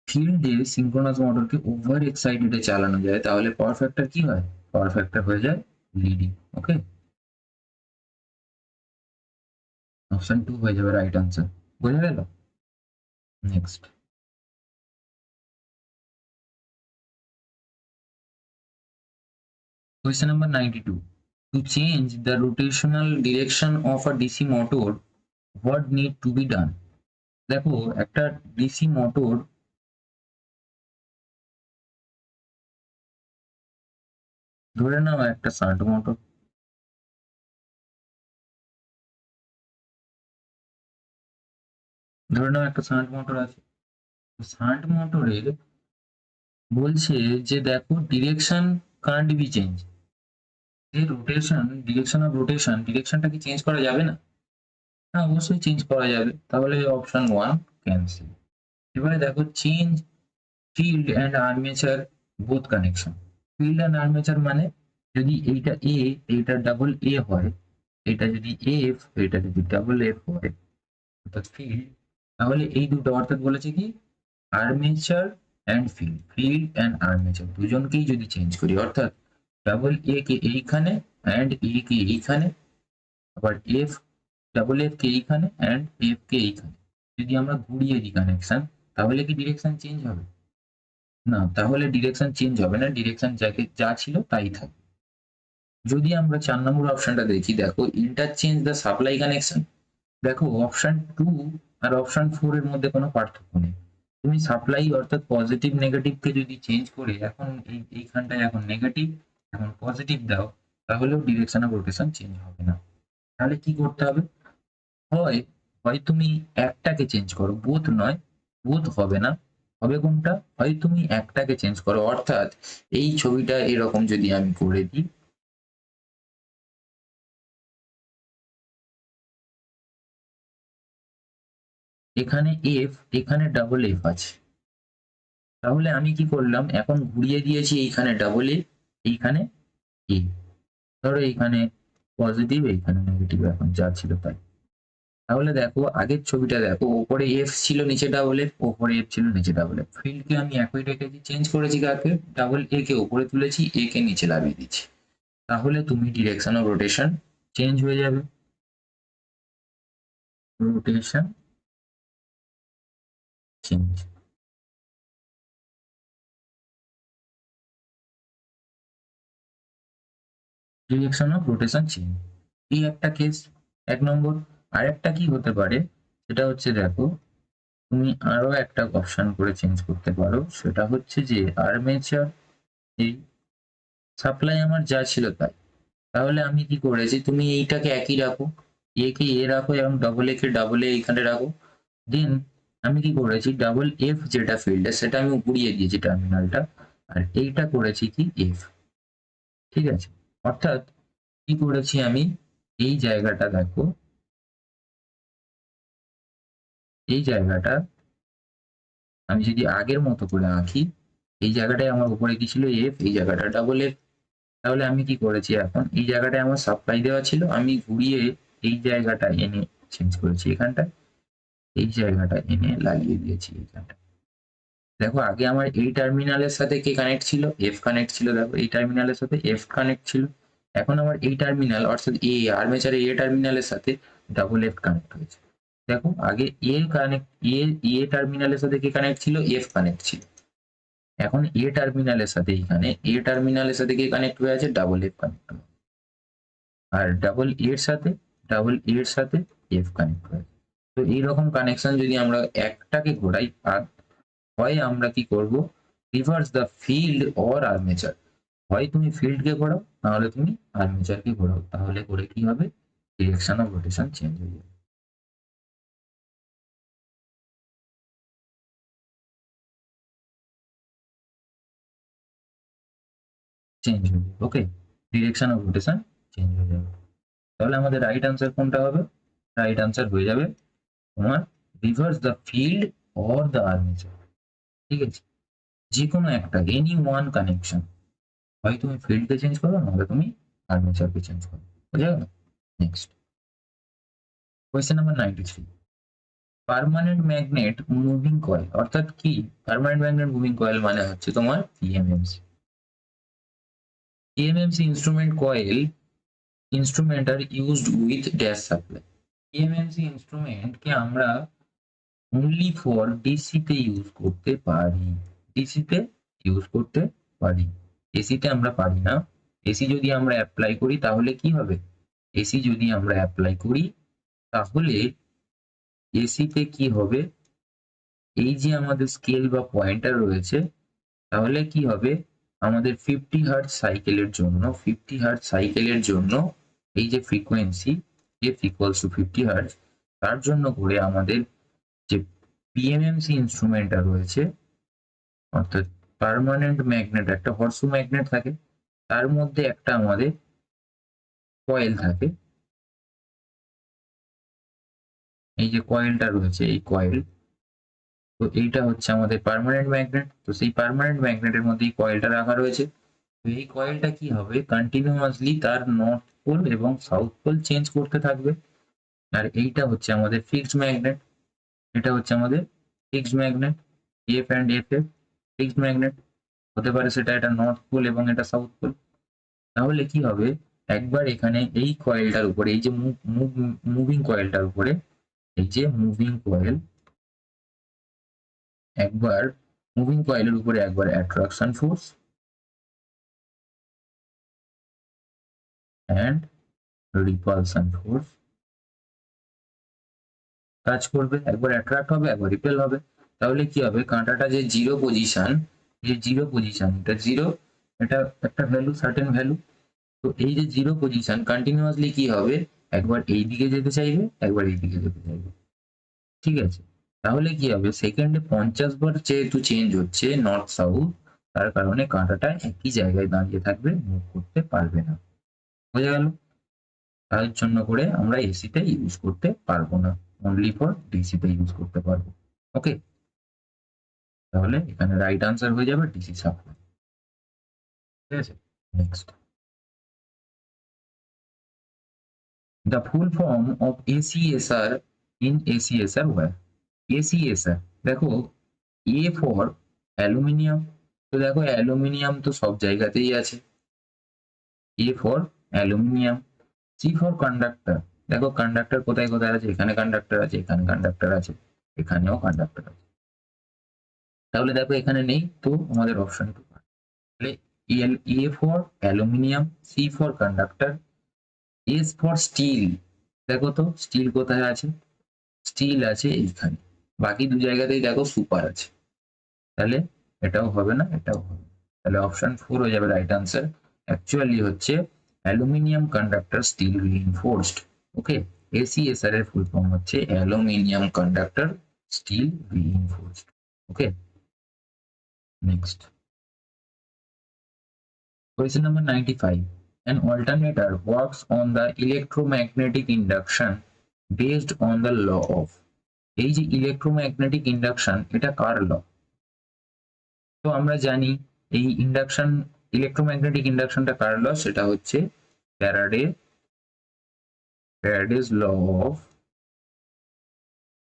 ফিল্ডে সিঙ্ক্রোনাস মোটরকে ওভার এক্সাইটেডে চালানো যায়, তাহলে পাওয়ার ফ্যাক্টর কি হয়, পাওয়ার ফ্যাক্টর হয়ে যায় লিডিং। ওকে, অপশন 2 হয়ে যাবে রাইট আনসার। বোঝা গেল? Next question number 92. To change the rotational direction of a DC motor, what need to be done? দেখো একটা ডিসি মোটর, ধরে নাও একটা শান্ট মোটর, ধরে নাও একটা শান্ট মোটর আছে। শান্ট মোটরের বলছে যে দেখো ডিরেকশন কান্ট বি চেঞ্জ, যে রোটেশন, ডিরেকশন অফ রোটেশন, ডিরেকশনটা কি চেঞ্জ করা যাবে না? হ্যাঁ অবশ্যই চেঞ্জ করা যাবে, তাহলে অপশন 1 ক্যান্সেল। এবারে দেখো change field and armature both connection. Field and armature মানে যদি এইটা এ, এইটা ডাবল এ হয়, এটা যদি এফ, এটা যদি ডাবল এফ হয়, অর্থাৎ ফিল্ড, তাহলে এই দুটো অর্থাৎ বলেছে কি armature and field, field and armature দুজনকেই যদি চেঞ্জ করি, অর্থাৎ ডাবল এ কে এইখানে অ্যান্ড এ কে এইখানে, আবার এফ, ডাবল এফ কে এইখানে অ্যান্ড এফ কে এইখানে, যদি আমরা ঘুরিয়ে দিই কানেকশন, তাহলে কি ডিরেকশন চেঞ্জ হবে? না, তাহলে ডিরেকশন চেঞ্জ হবে না, ডিরেকশন যাকে যা ছিল তাই থাকবে। যদি আমরা 4 নম্বর অপশনটা দেখি, দেখো ইন্টারচেঞ্জ দ্য সাপ্লাই কানেকশন। দেখো অপশন 2 আর অপশন 4 এর মধ্যে কোনো পার্থক্য নেই। তুমি সাপ্লাই অর্থাৎ পজিটিভ নেগেটিভ কে যদি চেঞ্জ করে এখন এইখানটায় এখন নেগেটিভ এখন পজিটিভ দাও, তাহলেও ডিরেকশন অফ রোটেশন চেঞ্জ হবে না। তাহলে কি করতে হবে? হয় হয় তুমি একটাকে চেঞ্জ করো, বোথ নয়, বোথ হবে না। হবে কোনটা? হয় তুমি একটাকে চেঞ্জ করো, অর্থাৎ এই ছবিটা এরকম যদি আমি করে দিই, এখানে এফ এখানে ডাবল এফ আছে, তাহলে আমি কি করলাম এখন ঘুরিয়ে দিয়েছি, এইখানে ডাবল এ এইখানে এ, ধরো এইখানে পজিটিভ এইখানে নেগেটিভ, এখন যা ছিল তাই। তাহলে দেখো আগের ছবিটা দেখো, ওপরে এফ ছিল নিচে ডাবল এফ, ওপরে এফ ছিল নিচে ডাবল এফ, ফিল্ডকে আমি একই রেখেছি, চেঞ্জ করেছি কাকে? ডাবল এ কে উপরে তুলেছি, এ কে নিচে লাভিয়ে দিচ্ছি, তাহলে তুমি ডিরেকশন অফ রোটেশন চেঞ্জ হয়ে যাবে। Rotation change, direction of rotation change, এই একটা কেস, এক নম্বর। আরেকটা কি হতে পারে সেটা হচ্ছে দেখো, তুমি আরো একটা অপশন করে চেঞ্জ করতে পারো, সেটা হচ্ছে যে আর্মেচার, এই সাপ্লাই আমার যা ছিল তাই, তাহলে আমি কি করেছি, তুমি এইটাকে একই রাখো, এ কে এ রাখো এবং double A K double A এখানে রাখো। দেন আমি কি করেছি, ডাবল এফ যেটা ফিল্ডে সেটা আমি ঘুরিয়ে দিয়েছি টার্মিনালটা, আর এইটা করেছি কি এফ, ঠিক আছে? অর্থাৎ কি করেছি আমি, এই জায়গাটা দেখো, এই জায়গাটা আমি যদি আগের মতো করে আঁকি, এই জায়গাটায় আমার উপরে কি ছিল এফ, এই জায়গাটা ডাবল এফ, তাহলে আমি কি করেছি এখন এই জায়গাটায় আমার সাপ্লাই দেওয়া ছিল, আমি ঘুরিয়ে এই জায়গাটা এনে চেঞ্জ করেছি, এখানটা এই জায়গাটা এনে লাগিয়ে দিয়েছি এইখানটা। দেখো আগে আমার এই টার্মিনালের সাথে কে কানেক্ট ছিল, এফ কানেক্ট ছিল, দেখো এই টার্মিনালের সাথে এফ কানেক্ট ছিল, এখন আমার এই টার্মিনাল অর্থাৎ এ আর্মেচারে এ টার্মিনালের সাথে ডাবল এফ কানেক্ট হয়েছে। দেখো আগে এ কানেক্ট এ টার্মিনালের সাথে কে কানেক্ট ছিল, এফ কানেক্ট ছিল, এখন এ টার্মিনালের সাথে এখানে এ টার্মিনালের সাথে কে কানেক্ট হয়ে আছে, ডাবল এফ কানেক্ট, আর ডাবল এর সাথে এফ কানেক্ট হয়েছে। তো এইরকম কানেকশন যদি আমরা একটাকে ঘোরাই, আর হয় আমরা কি করব, reverse the field or armature, হয় তুমি ফিল্ডকে ঘোরাও নাহলে তুমি আর্মেচারকে ঘোরাও, তাহলে করে কি হবে, ডিরেকশন অফ রোটেশন চেঞ্জ হয়ে যাবে, চেঞ্জ হয়ে যাবে, ওকে, ডিরেকশন অফ রোটেশন চেঞ্জ হয়ে যাবে। তাহলে আমাদের রাইট আনসার কোনটা হবে? রাইট আনসার হয়ে যাবে তোমার reverse the field or the armature, ঠিক আছে? যে কোনো একটা, এনি ওয়ান কানেকশন, হয় তুমি ফিল্ডকে চেঞ্জ করো নাহলে তুমি আর্মেচারকে চেঞ্জ করো, বুঝা গেল? Next question number 93, permanent magnet moving coil অর্থাৎ কি? পার্মানেন্ট ম্যাগনেট মুভিং কয়েল মানে হচ্ছে তোমার PMMC. PMMC instrument are used with dash supply. PMMC instrument কে আমরা অনলি ফর ডিসি তে ইউজ করতে পারি, ডিসি তে ইউজ করতে পারি, এসি তে আমরা পারি না। এসি যদি আমরা অ্যাপ্লাই করি তাহলে কি হবে, এসি যদি আমরা অ্যাপ্লাই করি তাহলে এসি তে কি হবে, এই যে আমাদের স্কেল বা পয়েন্টার রয়েছে, তাহলে কি হবে, আমাদের 50 হার্টজ সাইকেলের জন্য 50 হার্টজ সাইকেলের জন্য এই যে frequency F equals to 50 hertz, তার জন্য করে আমাদের যে পিএমএমসি ইনস্ট্রুমেন্টটা রয়েছে, অর্থাৎ পার্মানেন্ট ম্যাগনেট, একটা হর্সু ম্যাগনেট থাকে, তার মধ্যে একটা আমাদের কয়েল থাকে, এই যে কয়েলটা রয়েছে এই কয়েল, তো এইটা হচ্ছে আমাদের পার্মানেন্ট ম্যাগনেট, তো সেই পার্মানেন্ট ম্যাগনেটের মধ্যে এই কয়েলটা রাখা রয়েছে। তো এই কয়েলটা কি হবে, কন্টিনিউয়াসলি তার নর্থ পোল এবং সাউথ পোল চেঞ্জ করতে থাকবে। আর এইটা হচ্ছে আমাদের ফিক্সড ম্যাগনেট, এটা হচ্ছে আমাদের fixed magnet, F and F F fixed magnet, হতে পারে সেটা এটা নর্থ পোল এবং এটা সাউথ পোল। তাহলে কি হবে, একবার এখানে এই কয়েলটার উপরে, এই যে মুভিং কয়েলটার উপরে, এই যে মুভিং কয়েল, একবার মুভিং কয়েলের উপরে একবার attraction force, and repulsion force কাজ করবে, একবার অ্যাট্রাক্ট হবে একবার রিপেল হবে। তাহলে কি হবে, কাঁটাটা যে জিরো পজিশন, এটা জিরো, এটা একটা ভ্যালু, সার্টেন ভ্যালু। তো এই যে জিরো পজিশন কন্টিনিউয়াসলি কি হবে, একবার এই দিকে যেতে চাইবে একবার এই দিকে যেতে চাইবে, ঠিক আছে। তাহলে কি হবে, সেকেন্ডে 50 বার যেহেতু চেঞ্জ হচ্ছে নর্থ সাউথ, তার কারণে কাঁটাটা একই জায়গায় দাঁড়িয়ে থাকবে, মুভ করতে পারবে না। বোঝা গেল? তার জন্য করে আমরা এসিতে ইউজ করতে পারবো না, অনলি ফর ডিসিতে ইউজ করতে পারবো। ওকে, তাহলে এখানে রাইট আনসার হয়ে যাবে ডিসি সাপ্লাই। ঠিক আছে, next, the full form of ACSR in ACSR where ACSR দেখো, A for অ্যালুমিনিয়াম, তো দেখো অ্যালুমিনিয়াম তো সব জায়গাতেই আছে, A for aluminium. C for conductor, দেখো কন্ডাক্টর কোথায় কোথায় আছে, এখানে কন্ডাক্টর আছে, এখানে কন্ডাক্টর আছে, এখানেও কন্ডাক্টর আছে। তাহলে দেখো এখানে নেই, তো আমাদের অপশন টু, তাহলে A for aluminium, C for conductor, S for steel. দেখো তো স্টিল কোথায় আছে, স্টিল আছে এইখানে, বাকি দু জায়গাতেই দেখো সুপার আছে, তাহলে এটাও হবে না এটাও হবে না। তাহলে অপশন ফোর হয়ে যাবে রাইট আনসার। অ্যাকচুয়ালি হচ্ছে অ্যালুমিনিয়াম কন্ডাক্টর স্টিল রিইনফোর্সড। ওকে, এসিএসআর এর ফুল ফর্ম হচ্ছে aluminium conductor still reinforced. Okay, next, question number 95. An alternator works on the electromagnetic induction based on the law of, এই যে electromagnetic induction, এটা কার ল? তো আমরা জানি এই ইলেকট্রোম্যাগনেটিক ইন্ডাকশনটা কার ল, সেটা হচ্ছে Faraday's law of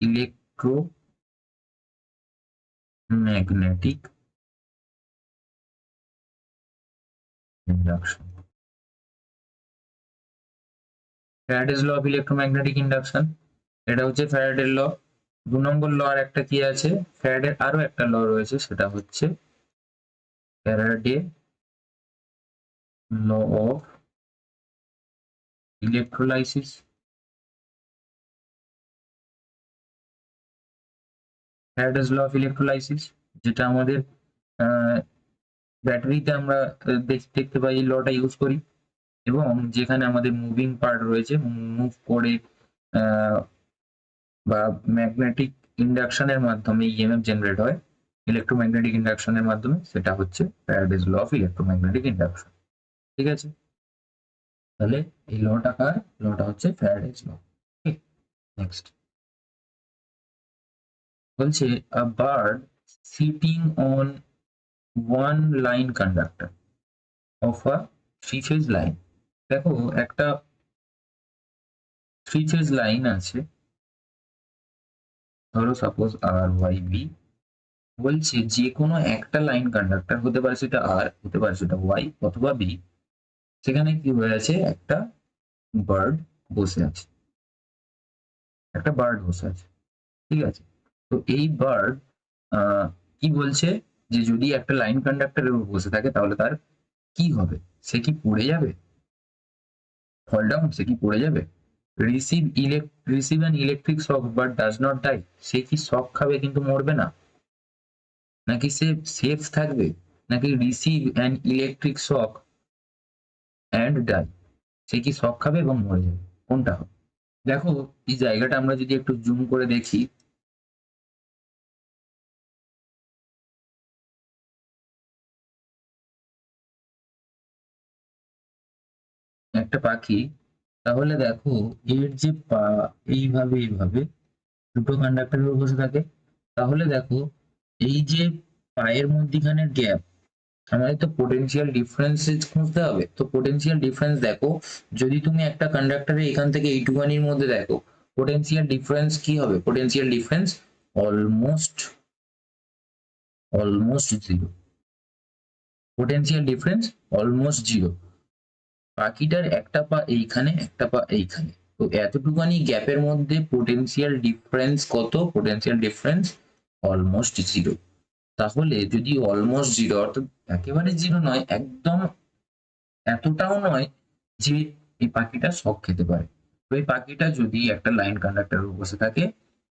electromagnetic induction. Faraday's law of electromagnetic induction, এটা হচ্ছে ফ্যারাডের ল। 2 নম্বর ল আর একটা কি আছে, ফ্যারাডের আরো একটা ল রয়েছে, সেটা হচ্ছে Faraday law of electrolysis. Faraday's law of electrolysis, যেটা আমাদের ব্যাটারিতে আমরা দেখতে পাই, এই লটা ইউজ করি, এবং যেখানে আমাদের মুভিং পার্ট রয়েছে, মুভ করে বা ম্যাগনেটিক ইন্ডাকশনের মাধ্যমে ইএমএফ জেনারেট হয় ইলেকট্রোম্যাগনেটিক ইন্ডাকশনের মাধ্যমে, সেটা হচ্ছে Faraday's law of electromagnetic induction. ঠিক আছে, তাহলে এই লটা কার, লটা হচ্ছে ফ্যারাডেজ ল। নেক্সট বলছে, a bird sitting on one line conductor of a three phase line, দেখো একটা থ্রি ফেজ লাইন আছে, ধরো সাপোজ আর ওয়াই বি, বলছে যে কোনো একটা লাইন কন্ডাক্টর, হতে পারে সেটা আর, হতে পারে সেটা ওয়াই অথবা বি, সেখানে কি হয়ে আছে, একটা বার্ড বসে আছে, একটা বার্ড বসে আছে, ঠিক আছে। তো এই বার্ড কি বলছে, যে যদি একটা লাইন কন্ডাক্টরের উপর বসে থাকে তাহলে তার কি হবে, সে কি পড়ে যাবে, ফল ডাউন, সে কি পড়ে যাবে, receive an electric shock but does not die, সে কি শক খাবে কিন্তু মরবে না, নাকি সে সেফ থাকবে, নাকি receive an electric shock and die, সে কি শক খাবে এবং মরে যাবে, কোনটা হবে? দেখো এই জায়গাটা আমরা যদি একটু জুম করে দেখি, একটা পাখি, তাহলে দেখো এর যে পা এইভাবে এইভাবে দুটো কন্ডাক্টরের উপর বসে থাকে, তাহলে দেখো এই যে পায়ের মধ্যখানের গ্যাপ, আমাদের তো পোটেনশিয়াল ডিফারেন্স খুঁজতে হবে, তো পোটেনশিয়াল ডিফারেন্স দেখো, যদি তুমি একটা কন্ডাক্টরে এখান থেকে এইটুখানির মধ্যে দেখো, পোটেনশিয়াল ডিফারেন্স কি হবে, potential difference almost zero, potential difference almost zero. পাখিটার একটা পা এইখানে একটা পা এইখানে, তো এতটুকানি গ্যাপের মধ্যে পোটেনশিয়াল ডিফারেন্স কত, পোটেনশিয়াল ডিফারেন্স অলমোস্ট জিরো। তাহলে যদি অলমোস্ট জিরো, অর্থাৎ একেবারে জিরো নয়, একদম এতটাও নয় যে এই পাখিটা শক খেতে পারে। তো এই পাখিটা যদি একটা লাইন কন্ডাক্টরে বসে থাকে,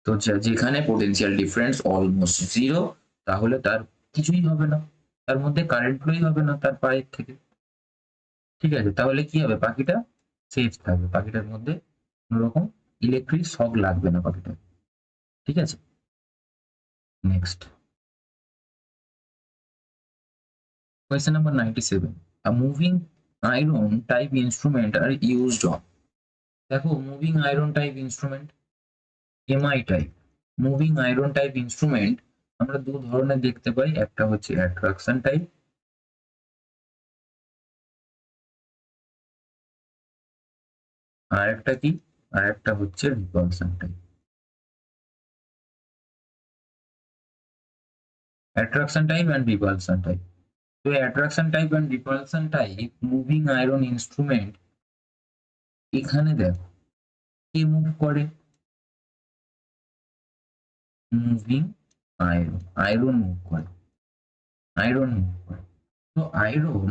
তো যেখানে পোটেনশিয়াল ডিফারেন্স অলমোস্ট জিরো, তাহলে তার কিছুই হবে না, তার মধ্যে কারেন্ট ফ্লোই হবে না তার পায়ের থেকে। ঠিক আছে, তাহলে কি হবে, পাখিটা সেফ থাকবে, পাখিটার মধ্যে কোনো রকম ইলেকট্রিক শক লাগবে না পাখিটা। ঠিক আছে, next question number 97, a moving iron type instrument are used on। দেখো moving iron type instrument, MI type moving iron type instrument আমরা দু ধরনের দেখতে পাই, একটা হচ্ছে অ্যাট্রাকশন টাইপ, আর একটা কি, আর একটা হচ্ছে repulsion type. Attraction type and repulsion type. তো attraction type and repulsion type moving iron instrument, এখানে দেখো কে মুভ করে, মুভিং আয়রন, আয়রন মুভ করে, আয়রন মুভ করে। তো আয়রন,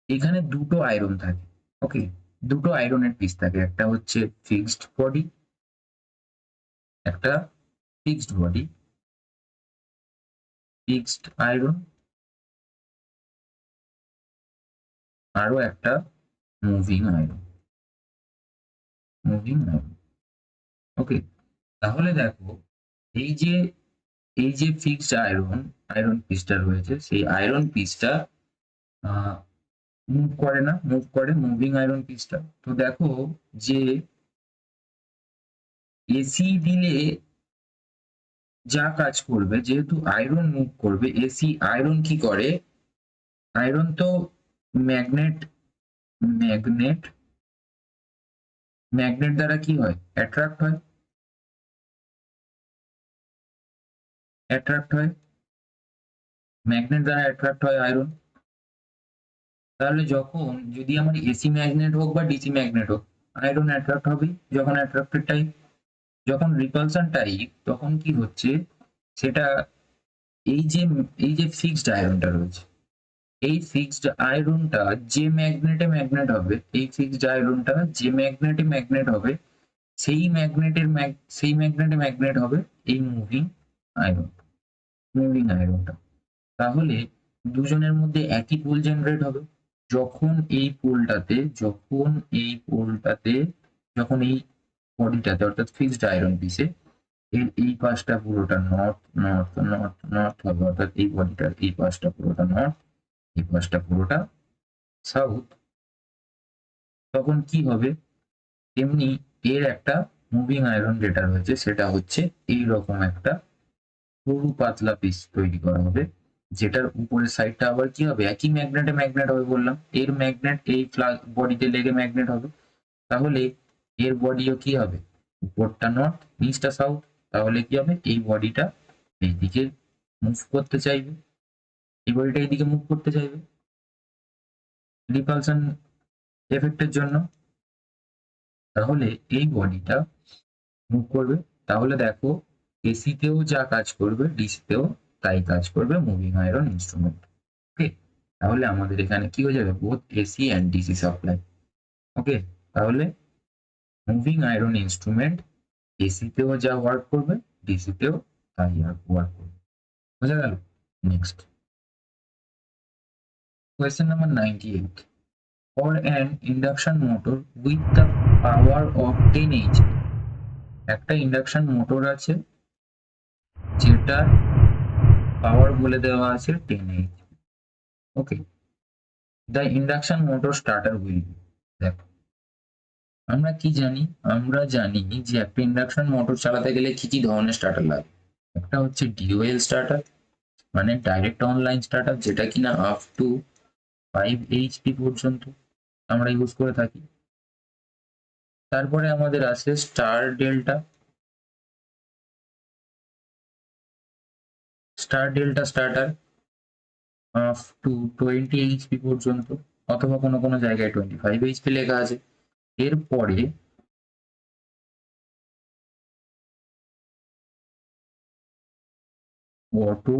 এখানে দুটো আয়রন থাকে, ওকে, দুটো আয়রনের পিস থাকে, একটা হচ্ছে ফিক্সড বডি, একটা ফিক্সড বডি, ফিক্সড আয়রন, আরো একটা মুভিং আয়রন, মুভিং আয়রন। ওকে, তাহলে দেখো এই যে এই যে ফিক্সড আয়রন, আয়রন পিসটা রয়েছে, সেই আয়রন পিসটা মুভ করে না, মুভ করে মুভিং আয়রন পিসটা। তো দেখো যে এসি দিলে যা কাজ করবে, যেহেতু আয়রন মুভ করবে, এসি আয়রন কি করে, আয়রন তো ম্যাগনেট, ম্যাগনেট ম্যাগনেট দ্বারা কি হয়, অ্যাট্রাক্ট হয়, অ্যাট্রাক্ট হয়, ম্যাগনেট দ্বারা অ্যাট্রাক্ট হয় আয়রন। তাহলে যখন যদি আমার এসি ম্যাগনেট হোক বা ডিসি ম্যাগনেট হোক, আয়রন অ্যাট্রাক্ট হবে যখন অ্যাট্রাক্টেড টাইপ। যখন রিপালশন টাইপ, তখন কি হচ্ছে, সেটা এই যে ফিক্সড আয়রনটা রয়েছে, এই ফিক্সড আয়রনটা যে ম্যাগনেটে ম্যাগনেট হবে, এই ফিক্সড আয়রনটা যে ম্যাগনেটে ম্যাগনেট হবে, সেই ম্যাগনেটের সেই ম্যাগনেটে ম্যাগনেট হবে এই মুভিং আয়রন, মুভিং আয়রনটা। তাহলে দুজনের মধ্যে একই পোল জেনারেট হবে। যখন এই পোলটাতে, যখন এই পোলটাতে, যখন এই বডিটাতে অর্থাৎ ফিক্সড আয়রন পিসে এর এই পাশটা পুরোটা নর্থ নর্থ নর্থ নর্থ হবে, অর্থাৎ এই বডিটার এই পাশটা পুরোটা নর্থ, এই পাশটা পুরোটা সাউথ, তখন কি হবে, তেমনি এর একটা মুভিং আয়রন যেটা রয়েছে সেটা হচ্ছে এইরকম একটা সরু পাতলা পিস তৈরি করা হবে, যেটার উপরের সাইডটা আবার কি হবে, একই ম্যাগনেটে ম্যাগনেট হবে বললাম, এর ম্যাগনেট এই বডিতে লেগে ম্যাগনেট হবে। তাহলে এর বডিও কি হবে, উপরটা নর্থ নিচটা সাউথ, তাহলে কি হবে, এই বডিটা এইদিকে মুভ করতে চাইবে, এই বডিটা এইদিকে মুভ করতে চাইবে রিপালশন এফেক্টের জন্য। তাহলে এই বডিটা মুভ করবে। তাহলে দেখো এসিতেও যা কাজ করবে, ডিসিতেও তাই কাজ করবে মুভিং আয়রন ইনস্ট্রুমেন্ট। ওকে, তাহলে আমাদের এখানে কি হয়ে যাবে, both AC and DC supply. Okay, তাহলে মুভিং আয়রন ইনস্ট্রুমেন্ট এসিতেও যা ওয়ার্ক করবে, ডিসিতেও তাই ওয়ার্ক করবে। বোঝা গেল? Next question number 98, for an induction motor with the power of 10 HP, একটা ইন্ডাকশন মোটর আছে যেটা পাওয়ার বলে দেওয়া আছে 10 HP। Okay, the induction motor starter will be, দেখো আমরা কি জানি, আমরা জানি যে একটা ইন্ডাকশন মোটর চালাতে গেলে কি কি ধরনের স্টার্টার লাগে। একটা হচ্ছে ডিওএল স্টার্টার, মানে ডাইরেক্ট অনলাইন স্টার্টার, যেটা কিনা আপ টু 5 HP পর্যন্ত আমরা ইউজ করে থাকি। তারপরে আমাদের আছে star delta, star delta starter up to 20 HP পর্যন্ত, অথবা কোনো কোনো জায়গায় 25 HP লেখা আছে। এরপরে auto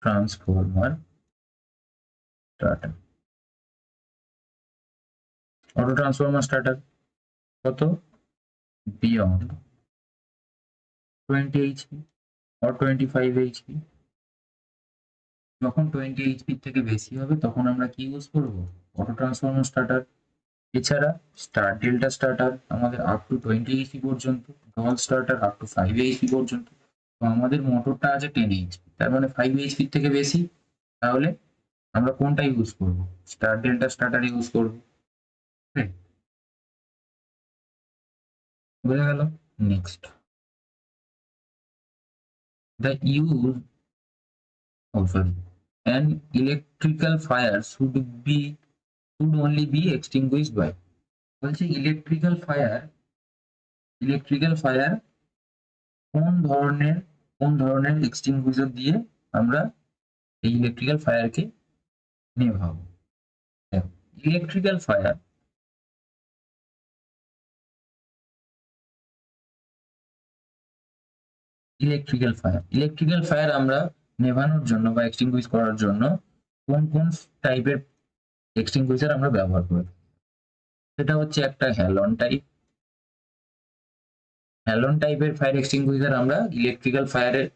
transformer starter, auto transformer starter কত, বিয়ন্ড 20 এইচপি or 25 এইচপি। যখন 20 এইচপি থেকে বেশি হবে তখন আমরা কি ইউজ করব, অটো ট্রান্সফরমার স্টার্টার। এছাড়া স্টার ডেল্টা স্টার্টার আমাদের আপ টু 20 এইচপি পর্যন্ত, doll starter up to 5 HP পর্যন্ত। তো আমাদের মোটরটা আছে 10 এইচপি, তার মানে 5 এইচপি থেকে বেশি, তাহলে আমরা কোনটা ইউজ করব, স্টার ডেল্টা স্টার্টার ইউজ করব। বোঝা গেল? Next, the use, oh sorry, an electrical fire should only be extinguished by, বলছে ইলেকট্রিক্যাল ফায়ার কোন ধরনের এক্সটিংগুইশার দিয়ে আমরা এই ইলেকট্রিক্যাল ফায়ারকে নেভাবো। ইলেকট্রিক্যাল ফায়ার আমরা নেভানোর জন্য বা এক্সটিংগুইশ করার জন্য কোন টাইপের এক্সটিংগুইশার আমরা ব্যবহার করি, সেটা হচ্ছে একটা হ্যালন টাইপের ফায়ার এক্সটিংগুইশার আমরা ইলেকট্রিক্যাল ফায়ারের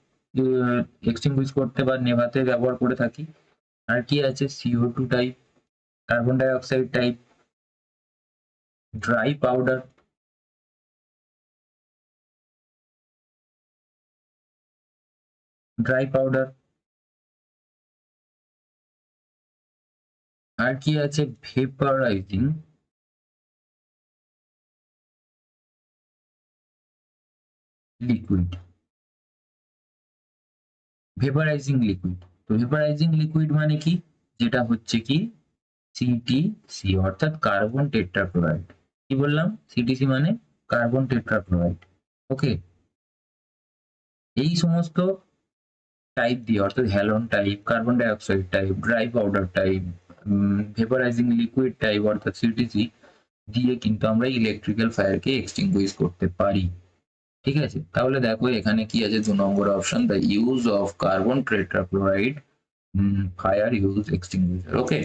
এক্সটিংগুইশ করতে বা নেভাতে ব্যবহার করে থাকি। আর কি আছে, CO2 type, carbon dioxide type, dry powder, আর কি আছে, ভেপারাইজিং লিকুইড। তো ভেপারাইজিং লিকুইড মানে কি, যেটা হচ্ছে কি CTC অর্থাৎ কার্বন টেট্রাক্লোরাইড। কি বললাম, CTC মানে কার্বন টেট্রাক্লোরাইড। ওকে, এই সমস্ত টাইপ দিয়ে অর্থাৎ halon type, carbon dioxide type, dry powder type, vaporizing liquid type অর্থাৎ CTC দিয়ে কিন্তু আমরা ইলেকট্রিক্যাল ফায়ারকে এক্সটিংগুইশ করতে পারি। ঠিক আছে, তাহলে দেখো এখানে কি আছে, 2 নম্বর option, the use of carbon tetrachloride fire use extinguisher. Okay,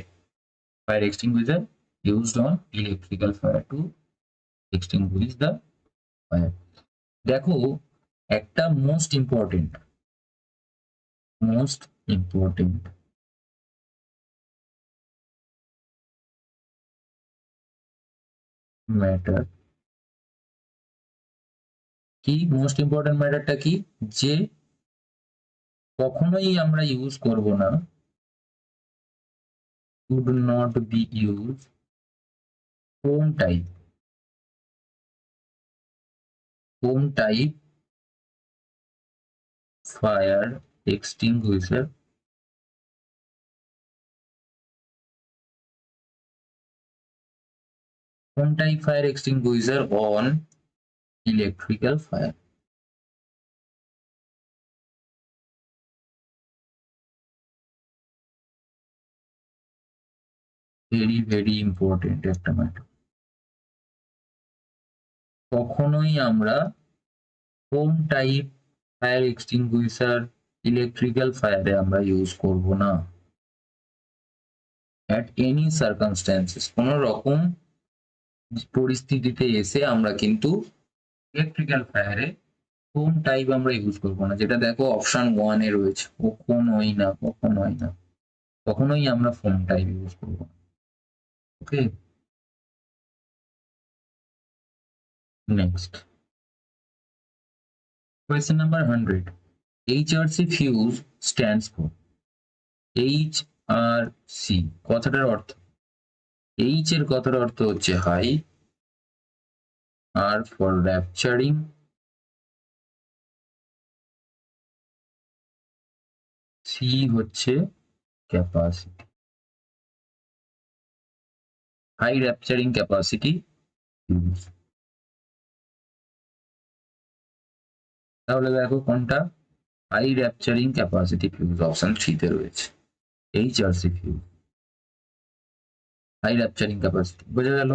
fire extinguisher used on electrical fire to extinguish the fire। দেখো একটা মোস্ট ইম্পর্টেন্ট ম্যাটার কি, মোস্ট ইম্পর্টেন্ট ম্যাটারটা কি, যে কখনোই আমরা ইউজ করব না, should not be used foam type fire extinguisher on electrical fire। very important একটা ম্যাটার, কখনোই আমরা foam type fire extinguisher electrical ফায়ারে আমরা ইউজ করব না। at any circumstances, কোন রকম পরিস্থিতিতে এসে আমরা কিন্তু ইলেকট্রিক্যাল ফায়ারে ফোম টাইপ আমরা ইউজ করব না, যেটা দেখো অপশন 1 এ রয়েছে, কখনোই আমরা ফোম টাইপ ইউজ করব না। ওকে, next question number 100, HRC fuse stands for, HRC কথাটার অর্থ, H এর কথার অর্থ হচ্ছে high, R for rapturing, C হচ্ছে capacity, high rapturing capacity fuse. তাহলে দেখো কোনটা, high rapturing capacity fuse option 3 তে রয়েছে, HRC fuse, high rapturing capacity. বোঝা গেল?